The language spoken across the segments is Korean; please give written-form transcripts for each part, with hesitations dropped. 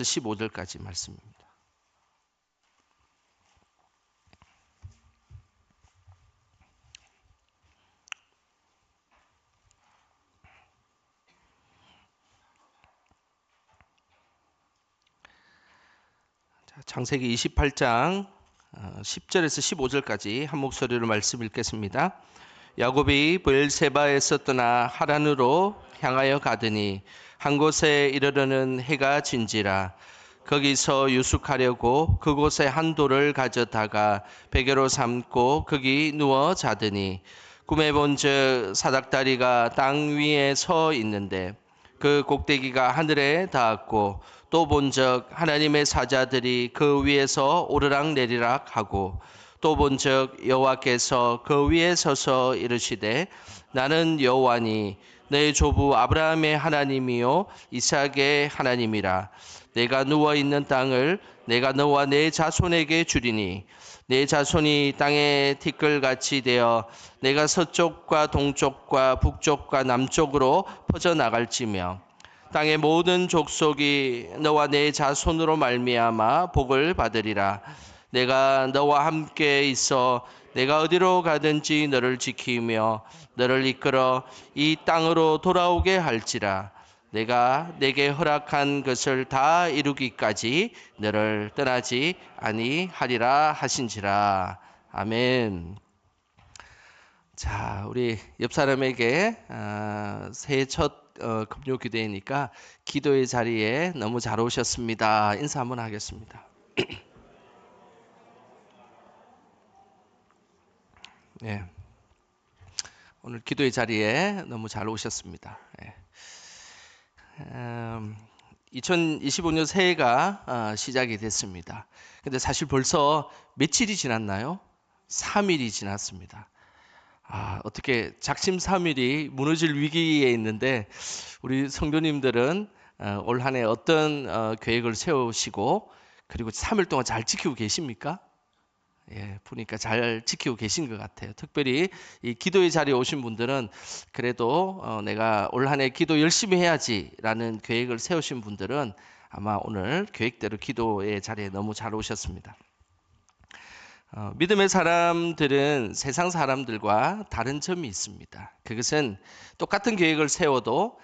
15절까지 말씀입니다. 창세기 28장 10절에서 15절까지 한 목소리로 말씀 읽겠습니다. 야곱이 브엘세바에서 떠나 하란으로 향하여 가더니 한 곳에 이르러는 해가 진지라. 거기서 유숙하려고 그곳에 한 돌을 가져다가 베개로 삼고 거기 누워 자더니 꿈에 본즉 사닥다리가 땅 위에 서 있는데 그 꼭대기가 하늘에 닿았고 또 본즉 하나님의 사자들이 그 위에서 오르락 내리락 하고 또 본즉 여호와께서 그 위에 서서 이르시되 나는 여호와니 내 조부 아브라함의 하나님이요 이삭의 하나님이라. 내가 누워있는 땅을 내가 너와 내 자손에게 주리니 내 자손이 땅의 티끌같이 되어 내가 서쪽과 동쪽과 북쪽과 남쪽으로 퍼져나갈지며 땅의 모든 족속이 너와 내 자손으로 말미암아 복을 받으리라. 내가 너와 함께 있어 내가 어디로 가든지 너를 지키며 너를 이끌어 이 땅으로 돌아오게 할지라. 내가 내게 허락한 것을 다 이루기까지 너를 떠나지 아니하리라 하신지라. 아멘. 자, 우리 옆 사람에게 새해 첫 금요 기도회니까 기도의 자리에 너무 잘 오셨습니다. 인사 한번 하겠습니다. 네. 오늘 기도의 자리에 너무 잘 오셨습니다. 네. 2025년 새해가 시작이 됐습니다. 근데 사실 벌써 며칠이 지났나요? 3일이 지났습니다. 어떻게 작심삼일이 무너질 위기에 있는데 우리 성도님들은 올 한 해 어떤 계획을 세우시고 그리고 3일 동안 잘 지키고 계십니까? 예, 보니까 잘 지키고 계신 것 같아요. 특별히 이 기도의 자리에 오신 분들은 그래도 내가 올 한 해 기도 열심히 해야지라는 계획을 세우신 분들은 아마 오늘 계획대로 기도의 자리에 너무 잘 오셨습니다. 믿음의 사람들은 세상 사람들과 다른 점이 있습니다. 그것은 똑같은 계획을 세워도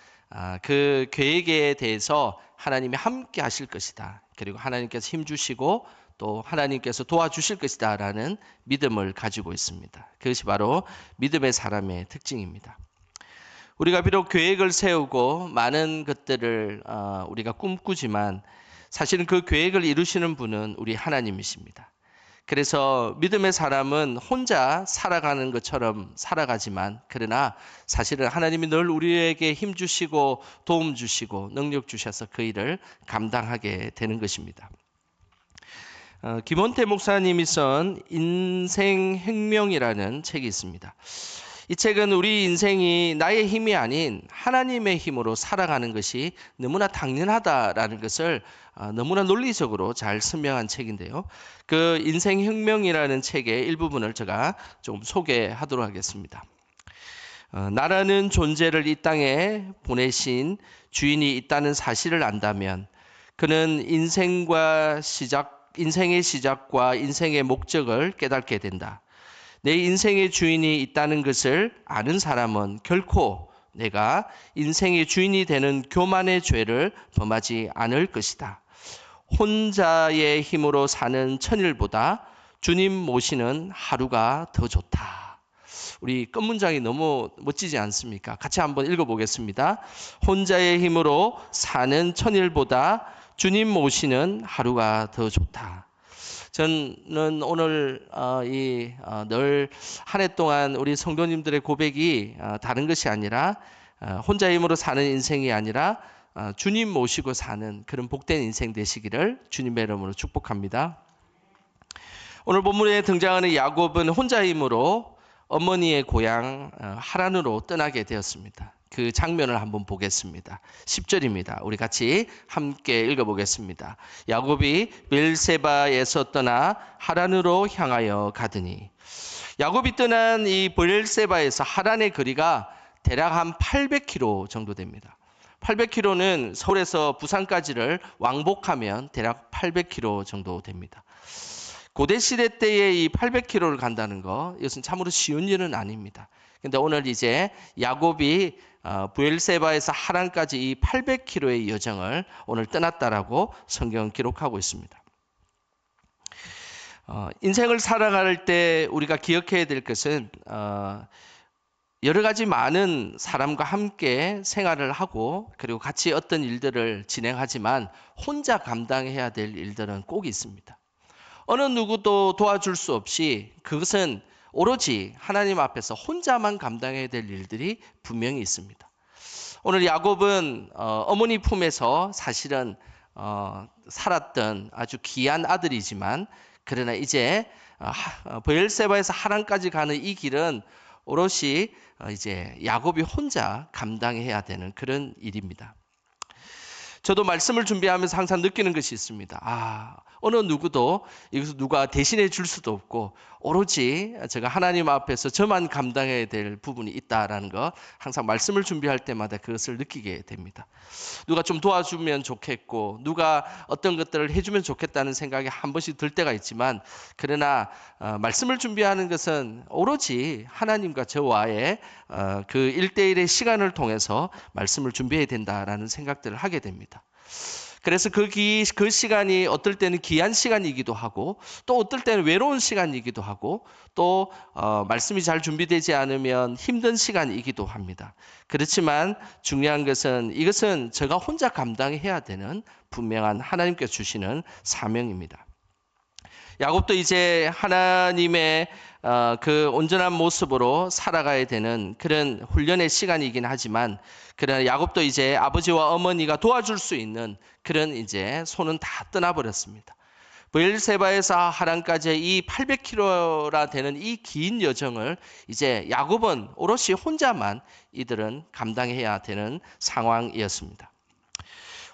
그 계획에 대해서 하나님이 함께 하실 것이다. 그리고 하나님께서 힘주시고 또 하나님께서 도와주실 것이다 라는 믿음을 가지고 있습니다. 그것이 바로 믿음의 사람의 특징입니다. 우리가 비록 계획을 세우고 많은 것들을 우리가 꿈꾸지만 사실은 그 계획을 이루시는 분은 우리 하나님이십니다. 그래서 믿음의 사람은 혼자 살아가는 것처럼 살아가지만 그러나 사실은 하나님이 늘 우리에게 힘 주시고 도움 주시고 능력 주셔서 그 일을 감당하게 되는 것입니다. 김원태 목사님이 쓴 인생혁명이라는 책이 있습니다. 이 책은 우리 인생이 나의 힘이 아닌 하나님의 힘으로 살아가는 것이 너무나 당연하다라는 것을 너무나 논리적으로 잘 설명한 책인데요. 그 인생혁명이라는 책의 일부분을 제가 좀 소개하도록 하겠습니다. 나라는 존재를 이 땅에 보내신 주인이 있다는 사실을 안다면 그는 인생의 시작과 인생의 목적을 깨닫게 된다. 내 인생의 주인이 있다는 것을 아는 사람은 결코 내가 인생의 주인이 되는 교만의 죄를 범하지 않을 것이다. 혼자의 힘으로 사는 천일보다 주님 모시는 하루가 더 좋다. 우리 끝 문장이 너무 멋지지 않습니까? 같이 한번 읽어보겠습니다. 혼자의 힘으로 사는 천일보다 주님 모시는 하루가 더 좋다. 저는 오늘 늘 한 해 동안 우리 성도님들의 고백이 다른 것이 아니라 혼자의 힘으로 사는 인생이 아니라 주님 모시고 사는 그런 복된 인생 되시기를 주님의 이름으로 축복합니다. 오늘 본문에 등장하는 야곱은 혼자의 힘으로 어머니의 고향 하란으로 떠나게 되었습니다. 그 장면을 한번 보겠습니다. 10절입니다. 우리 같이 함께 읽어보겠습니다. 야곱이 브엘세바에서 떠나 하란으로 향하여 가더니. 야곱이 떠난 이 브엘세바에서 하란의 거리가 대략 한 800km 정도 됩니다. 800km는 서울에서 부산까지를 왕복하면 대략 800km 정도 됩니다. 고대 시대 때에 이 800km를 간다는 거, 이것은 참으로 쉬운 일은 아닙니다. 근데 오늘 이제 야곱이 브엘세바에서 하란까지 이 800km의 여정을 오늘 떠났다라고 성경은 기록하고 있습니다. 인생을 살아갈 때 우리가 기억해야 될 것은 여러 가지 많은 사람과 함께 생활을 하고 그리고 같이 어떤 일들을 진행하지만 혼자 감당해야 될 일들은 꼭 있습니다. 어느 누구도 도와줄 수 없이 그것은 오로지 하나님 앞에서 혼자만 감당해야 될 일들이 분명히 있습니다. 오늘 야곱은 어머니 품에서 사실은 살았던 아주 귀한 아들이지만 그러나 이제 브엘세바에서 하란까지 가는 이 길은 오롯이 이제 야곱이 혼자 감당해야 되는 그런 일입니다. 저도 말씀을 준비하면서 항상 느끼는 것이 있습니다. 어느 누구도 여기서 누가 대신해 줄 수도 없고 오로지 제가 하나님 앞에서 저만 감당해야 될 부분이 있다라는 거 항상 말씀을 준비할 때마다 그것을 느끼게 됩니다. 누가 좀 도와주면 좋겠고 누가 어떤 것들을 해주면 좋겠다는 생각이 한 번씩 들 때가 있지만 그러나 말씀을 준비하는 것은 오로지 하나님과 저와의 그 1대1의 시간을 통해서 말씀을 준비해야 된다라는 생각들을 하게 됩니다. 그래서 그 시간이 어떨 때는 귀한 시간이기도 하고 또 어떨 때는 외로운 시간이기도 하고 또 말씀이 잘 준비되지 않으면 힘든 시간이기도 합니다. 그렇지만 중요한 것은 이것은 제가 혼자 감당해야 되는 분명한 하나님께서 주시는 사명입니다. 야곱도 이제 하나님의 그 온전한 모습으로 살아가야 되는 그런 훈련의 시간이긴 하지만 그러나 야곱도 이제 아버지와 어머니가 도와줄 수 있는 그런 이제 손은 다 떠나버렸습니다. 브엘세바에서 하란까지 이 800km나 되는 이 긴 여정을 이제 야곱은 오롯이 혼자만 이들은 감당해야 되는 상황이었습니다.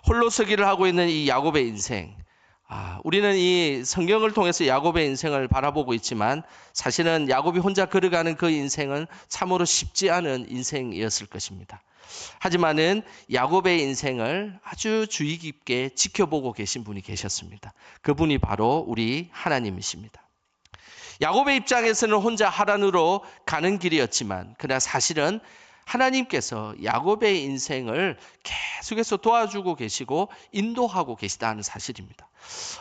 홀로 서기를 하고 있는 이 야곱의 인생, 우리는 이 성경을 통해서 야곱의 인생을 바라보고 있지만 사실은 야곱이 혼자 걸어가는 그 인생은 참으로 쉽지 않은 인생이었을 것입니다. 하지만은 야곱의 인생을 아주 주의 깊게 지켜보고 계신 분이 계셨습니다. 그분이 바로 우리 하나님이십니다. 야곱의 입장에서는 혼자 하란으로 가는 길이었지만 그러나 사실은 하나님께서 야곱의 인생을 계속해서 도와주고 계시고 인도하고 계시다는 사실입니다.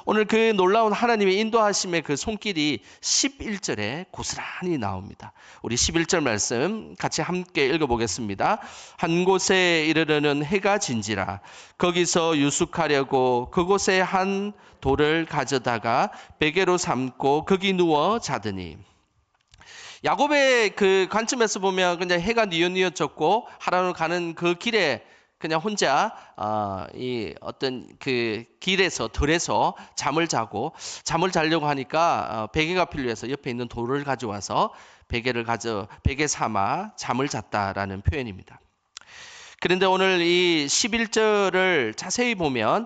오늘 그 놀라운 하나님의 인도하심의 그 손길이 11절에 고스란히 나옵니다. 우리 11절 말씀 같이 함께 읽어보겠습니다. 한 곳에 이르르는 해가 진지라 거기서 유숙하려고 그곳에 한 돌을 가져다가 베개로 삼고 거기 누워 자더니 야곱의 그 관점에서 보면 그냥 해가 뉘엿뉘엿졌고 하란으로 가는 그 길에 그냥 혼자 이 어떤 그 길에서 들에서 잠을 자려고 하니까 베개가 필요해서 옆에 있는 돌을 가져와서 베개 삼아 잠을 잤다라는 표현입니다. 그런데 오늘 이 11절을 자세히 보면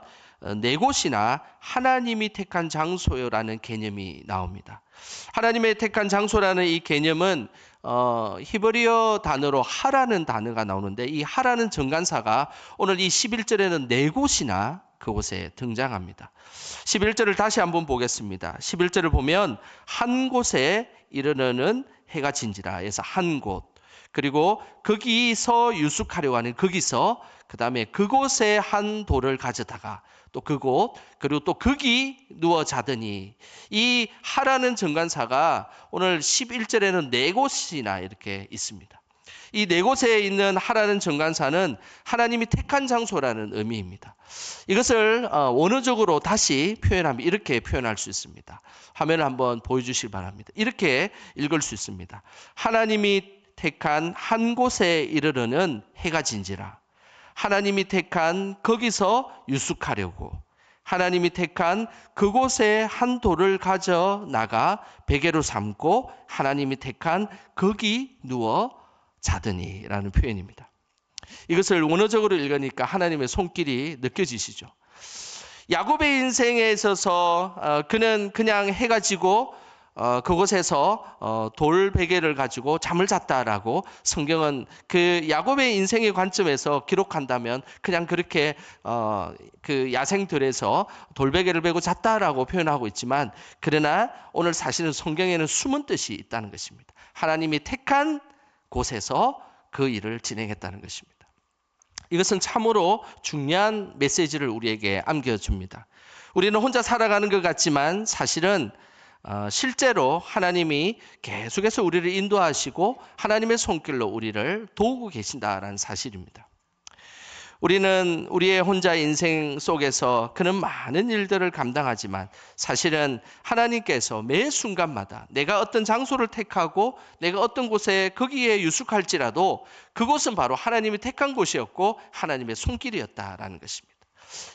네 곳이나 하나님이 택한 장소라는 개념이 나옵니다. 하나님의 택한 장소라는 이 개념은 히브리어 단어로 하라는 단어가 나오는데 이 하라는 정관사가 오늘 이 11절에는 네 곳이나 그곳에 등장합니다. 11절을 다시 한번 보겠습니다. 11절을 보면 한 곳에 이르르는 해가 진지라 해서 한 곳, 그리고 거기서 유숙하려고 하는 거기서 그 다음에 그곳에 한 돌을 가져다가 또 그곳 그리고 또 거기 누워 자더니 이 하라는 정관사가 오늘 11절에는 네 곳이나 이렇게 있습니다. 이 네 곳에 있는 하라는 정관사는 하나님이 택한 장소라는 의미입니다. 이것을 원어적으로 다시 표현하면 이렇게 표현할 수 있습니다. 화면을 한번 보여주시기 바랍니다. 이렇게 읽을 수 있습니다. 하나님이 택한 한 곳에 이르르는 해가 진지라 하나님이 택한 거기서 유숙하려고 하나님이 택한 그곳에 한 돌을 가져 나가 베개로 삼고 하나님이 택한 거기 누워 자더니 라는 표현입니다. 이것을 원어적으로 읽으니까 하나님의 손길이 느껴지시죠. 야곱의 인생에 있어서 그는 그냥 해가 지고 그곳에서 돌 베개를 가지고 잠을 잤다라고 성경은 그 야곱의 인생의 관점에서 기록한다면 그냥 그렇게 그 야생들에서 돌베개를 베고 잤다라고 표현하고 있지만, 그러나 오늘 사실은 성경에는 숨은 뜻이 있다는 것입니다. 하나님이 택한 곳에서 그 일을 진행했다는 것입니다. 이것은 참으로 중요한 메시지를 우리에게 안겨줍니다. 우리는 혼자 살아가는 것 같지만 사실은 실제로 하나님이 계속해서 우리를 인도하시고 하나님의 손길로 우리를 도우고 계신다라는 사실입니다. 우리는 우리의 혼자 인생 속에서 그런 많은 일들을 감당하지만 사실은 하나님께서 매 순간마다 내가 어떤 장소를 택하고 내가 어떤 곳에 거기에 유숙할지라도 그곳은 바로 하나님이 택한 곳이었고 하나님의 손길이었다라는 것입니다.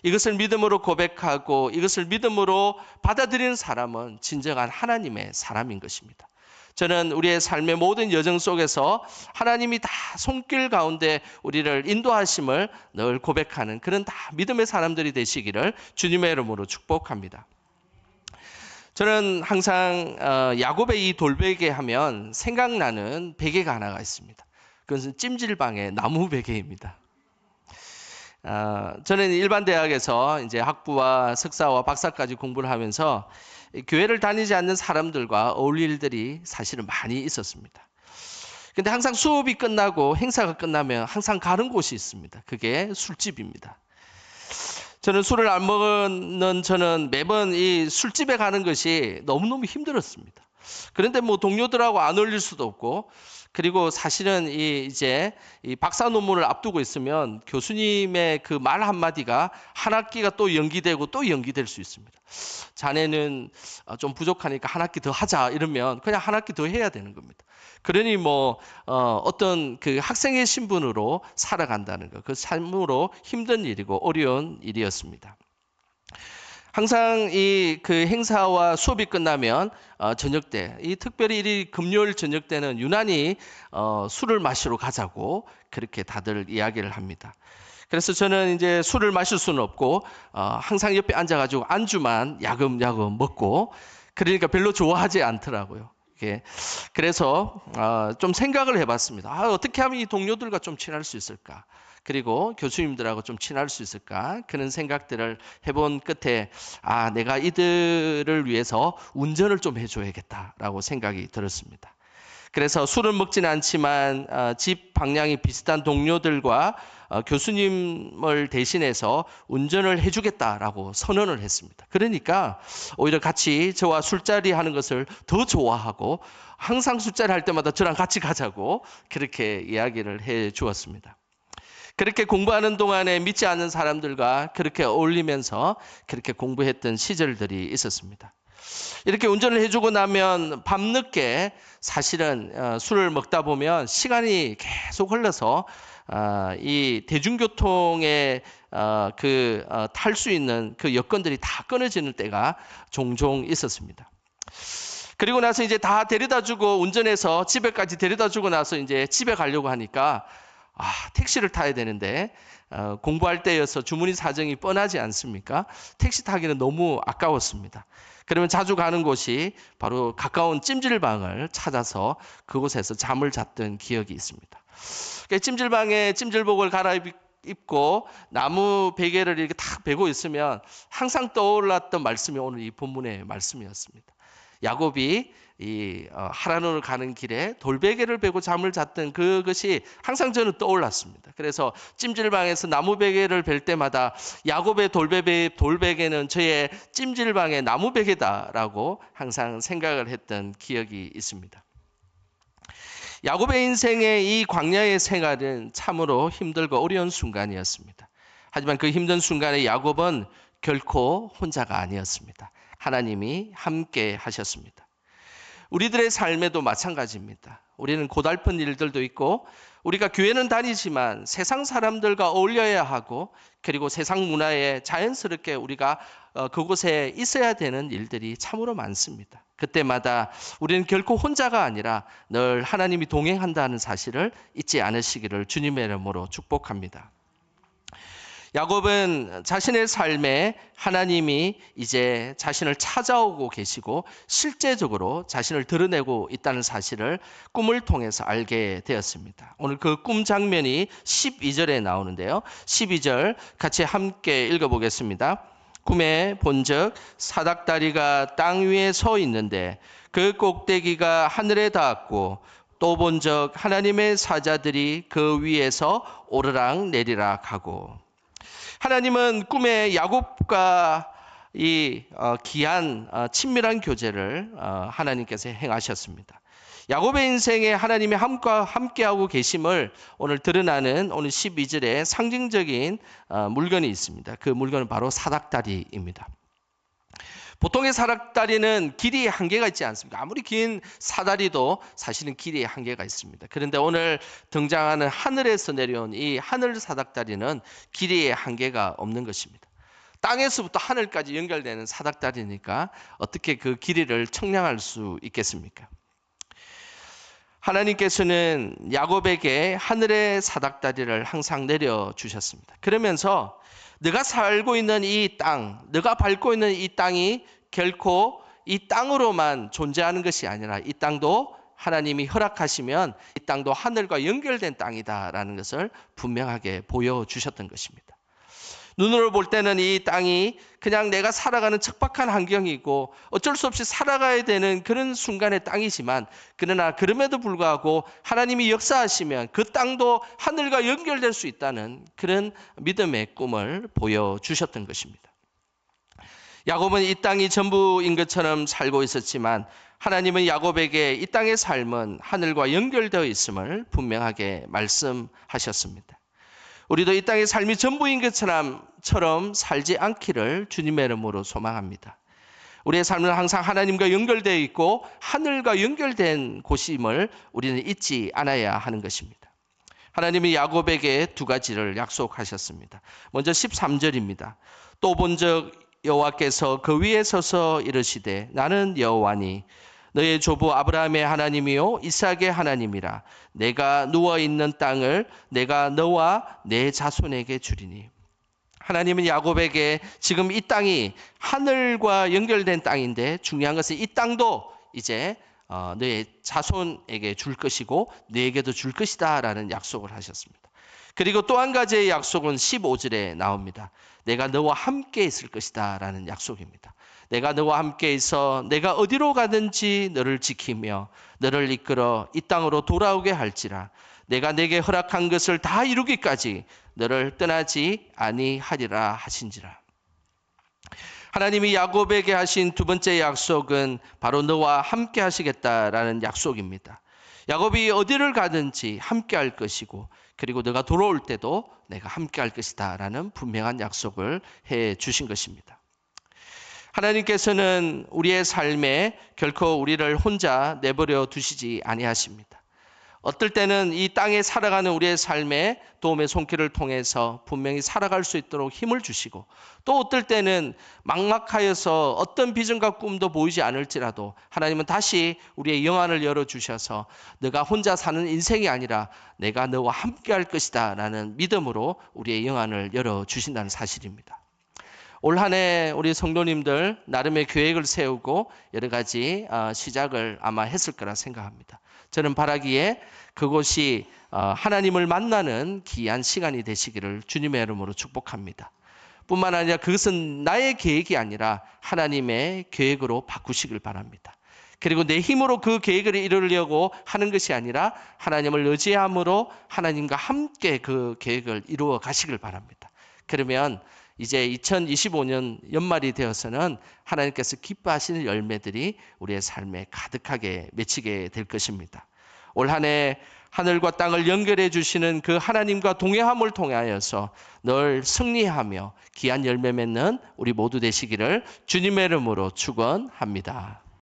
이것을 믿음으로 고백하고 이것을 믿음으로 받아들이는 사람은 진정한 하나님의 사람인 것입니다. 저는 우리의 삶의 모든 여정 속에서 하나님이 다 손길 가운데 우리를 인도하심을 늘 고백하는 그런 다 믿음의 사람들이 되시기를 주님의 이름으로 축복합니다. 저는 항상 야곱의 이 돌베개 하면 생각나는 베개가 하나가 있습니다. 그것은 찜질방의 나무 베개입니다. 저는 일반 대학에서 이제 학부와 석사와 박사까지 공부를 하면서 교회를 다니지 않는 사람들과 어울릴 일들이 사실은 많이 있었습니다. 근데 항상 수업이 끝나고 행사가 끝나면 항상 가는 곳이 있습니다. 그게 술집입니다. 저는 술을 안 먹는 저는 매번 이 술집에 가는 것이 너무너무 힘들었습니다. 그런데 뭐 동료들하고 안 어울릴 수도 없고, 그리고 사실은 이제 이 박사 논문을 앞두고 있으면 교수님의 그 말 한마디가 한 학기가 또 연기되고 또 연기될 수 있습니다. 자네는 좀 부족하니까 한 학기 더 하자 이러면 그냥 한 학기 더 해야 되는 겁니다. 그러니 뭐 어떤 그 학생의 신분으로 살아간다는 것, 그 참으로 힘든 일이고 어려운 일이었습니다. 항상 이 그 행사와 수업이 끝나면 저녁 때, 이 특별히 이 금요일 저녁 때는 유난히 술을 마시러 가자고 그렇게 다들 이야기를 합니다. 그래서 저는 이제 술을 마실 수는 없고 항상 옆에 앉아가지고 안주만 야금야금 먹고, 그러니까 별로 좋아하지 않더라고요. 그래서 좀 생각을 해봤습니다. 어떻게 하면 이 동료들과 좀 친할 수 있을까? 그리고 교수님들하고 좀 친할 수 있을까? 그런 생각들을 해본 끝에 내가 이들을 위해서 운전을 좀 해줘야겠다라고 생각이 들었습니다. 그래서 술은 먹지는 않지만 집 방향이 비슷한 동료들과 교수님을 대신해서 운전을 해주겠다라고 선언을 했습니다. 그러니까 오히려 같이 저와 술자리 하는 것을 더 좋아하고 항상 술자리 할 때마다 저랑 같이 가자고 그렇게 이야기를 해 주었습니다. 그렇게 공부하는 동안에 믿지 않는 사람들과 그렇게 어울리면서 그렇게 공부했던 시절들이 있었습니다. 이렇게 운전을 해주고 나면 밤늦게 사실은 술을 먹다 보면 시간이 계속 흘러서 이 대중교통에 탈 수 있는 그 여건들이 다 끊어지는 때가 종종 있었습니다. 그리고 나서 이제 다 데려다주고 운전해서 집에까지 데려다주고 나서 이제 집에 가려고 하니까 택시를 타야 되는데 공부할 때여서 주머니 사정이 뻔하지 않습니까? 택시 타기는 너무 아까웠습니다. 그러면 자주 가는 곳이 바로 가까운 찜질방을 찾아서 그곳에서 잠을 잤던 기억이 있습니다. 찜질방에 찜질복을 갈아입고 나무 베개를 이렇게 탁 베고 있으면 항상 떠올랐던 말씀이 오늘 이 본문의 말씀이었습니다. 야곱이 이 하란으로 가는 길에 돌베개를 베고 잠을 잤던 그것이 항상 저는 떠올랐습니다. 그래서 찜질방에서 나무 베개를 벨 때마다 야곱의 돌베개는 저의 찜질방의 나무 베개다라고 항상 생각을 했던 기억이 있습니다. 야곱의 인생의 이 광야의 생활은 참으로 힘들고 어려운 순간이었습니다. 하지만 그 힘든 순간에 야곱은 결코 혼자가 아니었습니다. 하나님이 함께 하셨습니다. 우리들의 삶에도 마찬가지입니다. 우리는 고달픈 일들도 있고 우리가 교회는 다니지만 세상 사람들과 어울려야 하고 그리고 세상 문화에 자연스럽게 우리가 그곳에 있어야 되는 일들이 참으로 많습니다. 그때마다 우리는 결코 혼자가 아니라 늘 하나님이 동행한다는 사실을 잊지 않으시기를 주님의 이름으로 축복합니다. 야곱은 자신의 삶에 하나님이 이제 자신을 찾아오고 계시고 실제적으로 자신을 드러내고 있다는 사실을 꿈을 통해서 알게 되었습니다. 오늘 그 꿈 장면이 12절에 나오는데요. 12절 같이 함께 읽어보겠습니다. 꿈에 본즉 사닥다리가 땅 위에 서 있는데 그 꼭대기가 하늘에 닿았고 또 본즉 하나님의 사자들이 그 위에서 오르락 내리락 하고. 하나님은 꿈에 야곱과 이 귀한 친밀한 교제를 하나님께서 행하셨습니다. 야곱의 인생에 하나님이 함께하고 계심을 오늘 드러나는 오늘 12절에 상징적인 물건이 있습니다. 그 물건은 바로 사닥다리입니다. 보통의 사닥다리는 길이에 한계가 있지 않습니까? 아무리 긴 사다리도 사실은 길이에 한계가 있습니다. 그런데 오늘 등장하는 하늘에서 내려온 이 하늘 사닥다리는 길이에 한계가 없는 것입니다. 땅에서부터 하늘까지 연결되는 사닥다리니까 어떻게 그 길이를 측량할 수 있겠습니까? 하나님께서는 야곱에게 하늘의 사닥다리를 항상 내려주셨습니다. 그러면서 네가 살고 있는 이 땅, 네가 밟고 있는 이 땅이 결코 이 땅으로만 존재하는 것이 아니라 이 땅도 하나님이 허락하시면 이 땅도 하늘과 연결된 땅이다라는 것을 분명하게 보여주셨던 것입니다. 눈으로 볼 때는 이 땅이 그냥 내가 살아가는 척박한 환경이고 어쩔 수 없이 살아가야 되는 그런 순간의 땅이지만 그러나 그럼에도 불구하고 하나님이 역사하시면 그 땅도 하늘과 연결될 수 있다는 그런 믿음의 꿈을 보여주셨던 것입니다. 야곱은 이 땅이 전부인 것처럼 살고 있었지만 하나님은 야곱에게 이 땅의 삶은 하늘과 연결되어 있음을 분명하게 말씀하셨습니다. 우리도 이 땅의 삶이 전부인 것처럼 살지 않기를 주님의 이름으로 소망합니다. 우리의 삶은 항상 하나님과 연결되어 있고 하늘과 연결된 곳임을 우리는 잊지 않아야 하는 것입니다. 하나님이 야곱에게 두 가지를 약속하셨습니다. 먼저 13절입니다. 또 본즉 여호와께서 그 위에 서서 이르시되 나는 여호와니 너의 조부 아브라함의 하나님이요 이삭의 하나님이라. 내가 누워있는 땅을 내가 너와 내 자손에게 주리니. 하나님은 야곱에게 지금 이 땅이 하늘과 연결된 땅인데 중요한 것은 이 땅도 이제 너의 자손에게 줄 것이고 너에게도 줄 것이다 라는 약속을 하셨습니다. 그리고 또 한 가지의 약속은 15절에 나옵니다. 내가 너와 함께 있을 것이다 라는 약속입니다. 내가 너와 함께 있어 내가 어디로 가든지 너를 지키며 너를 이끌어 이 땅으로 돌아오게 할지라. 내가 내게 허락한 것을 다 이루기까지 너를 떠나지 아니하리라 하신지라. 하나님이 야곱에게 하신 두 번째 약속은 바로 너와 함께 하시겠다라는 약속입니다. 야곱이 어디를 가든지 함께 할 것이고 그리고 너가 돌아올 때도 내가 함께 할 것이다 라는 분명한 약속을 해 주신 것입니다. 하나님께서는 우리의 삶에 결코 우리를 혼자 내버려 두시지 아니하십니다. 어떨 때는 이 땅에 살아가는 우리의 삶에 도움의 손길을 통해서 분명히 살아갈 수 있도록 힘을 주시고 또 어떨 때는 막막하여서 어떤 비전과 꿈도 보이지 않을지라도 하나님은 다시 우리의 영안을 열어주셔서 너가 혼자 사는 인생이 아니라 내가 너와 함께 할 것이다 라는 믿음으로 우리의 영안을 열어주신다는 사실입니다. 올 한 해 우리 성도님들 나름의 계획을 세우고 여러 가지 시작을 아마 했을 거라 생각합니다. 저는 바라기에 그곳이 하나님을 만나는 귀한 시간이 되시기를 주님의 이름으로 축복합니다. 뿐만 아니라 그것은 나의 계획이 아니라 하나님의 계획으로 바꾸시길 바랍니다. 그리고 내 힘으로 그 계획을 이루려고 하는 것이 아니라 하나님을 의지함으로 하나님과 함께 그 계획을 이루어 가시길 바랍니다. 그러면 이제 2025년 연말이 되어서는 하나님께서 기뻐하시는 열매들이 우리의 삶에 가득하게 맺히게 될 것입니다. 올 한 해 하늘과 땅을 연결해 주시는 그 하나님과 동행함을 통하여서 늘 승리하며 귀한 열매 맺는 우리 모두 되시기를 주님의 이름으로 축원합니다.